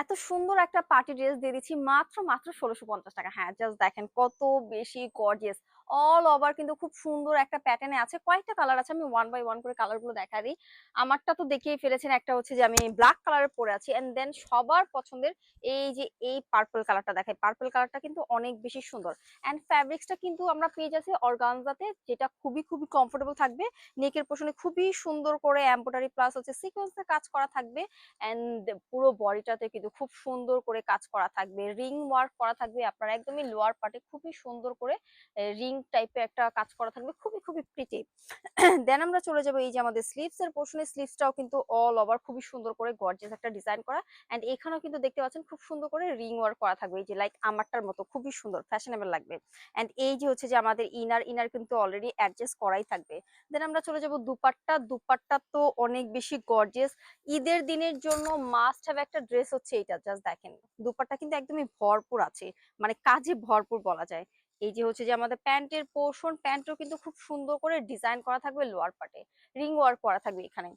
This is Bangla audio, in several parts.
এত সুন্দর একটা পার্টি ড্রেস দিয়ে দিচ্ছি মাত্র মাত্র ১৬৫০ টাকা। হ্যাঁ, জাস্ট দেখেন কত বেশি গর্জিয়াস। অল ওভার কিন্তু খুব সুন্দর একটা প্যাটার্নে আছে। কয়েকটা কালার আছে, আমি ওয়ান বাই ওয়ান করে কালার গুলো দেখা দিই। আমারটা তো দেখেই ফেলেছেন, একটা হচ্ছে যে আমি ব্ল্যাক কালারের পরে আছি, এন্ড দেন সবার পছন্দের এই যে এই পার্পল কালারটা দেখাই। পার্পল কালারটা কিন্তু অনেক বেশি সুন্দর, এন্ড ফ্যাব্রিক্সটা কিন্তু আমরা পেয়ে যাচ্ছি অর্গানজাতে, যেটা খুবই খুবই কমফোর্টেবল থাকবে। নেকের পোর্শনে খুবই সুন্দর করে এমব্রয়ডারি প্লাস হচ্ছে সিকোয়েন্সের কাজ করা থাকবে, এন্ড পুরো বডিটাতে কিন্তু খুব সুন্দর করে কাজ করা থাকবে, রিং ওয়ার্ক করা থাকবে। আপনার একদমই লোয়ার পার্টে খুবই সুন্দর করে রিং টাইপের একটা কাজ করা থাকবে, খুবই খুবই প্রিটি। দেন আমরা চলে যাবো এই যে আমাদের স্লিভস এর পোর্শনে। স্লিভসটাও কিন্তু অল ওভার খুবই সুন্দর করে গর্জিয়াস একটা ডিজাইন করা, এন্ড এখানেও কিন্তু দেখতে পাচ্ছেন খুব সুন্দর করে রিং ওয়ার্ক করা থাকবে, এই যে লাইক আমারটার মতো খুবই সুন্দর ফ্যাশনেবল লাগবে। এন্ড এই যে হচ্ছে যে আমাদের ইনার ইনার কিন্তু অলরেডি অ্যাডজাস্ট করাই থাকবে। দেন আমরা চলে যাব দুপাট্টা। দুপাট্টা তো অনেক বেশি গর্জিয়াস। ঈদের দিনের জন্য মাস্ট হ্যাভ একটা ড্রেস হচ্ছে এইটা। জাস্ট দেখেন দুপাট্টা কিন্তু একদমই ভরপুর আছে, মানে কাজে ভরপুর বলা যায়। এই যে হচ্ছে যে আমাদের প্যান্টের পোর্শন, প্যান্টও কিন্তু খুব সুন্দর করে ডিজাইন করা থাকবে, লোয়ার পার্টে রিং ওয়ার্ক করা থাকবে এখানে।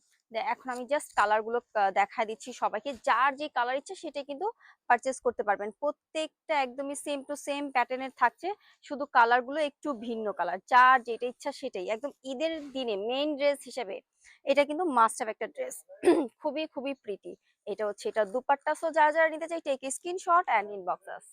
এখন আমি জাস্ট কালার গুলো দেখা দিচ্ছি সবাইকে, যার যে কালার ইচ্ছে সেটা কিন্তু পারচেস করতে পারবেন। প্রত্যেকটা একদমই সেম টু সেম প্যাটার্নের থাকছে, শুধু কালার গুলো একটু ভিন্ন কালার। যার যেটা ইচ্ছা সেটাই, একদম ঈদের দিনে মেইন ড্রেস হিসেবে এটা কিন্তু মাস্ট হ্যাভ একটা ড্রেস। খুবই খুবই প্রিটি। এটা হচ্ছে এটা দুপাট্টা। সো যারা যারা নিতে চাই take screenshot and inbox us.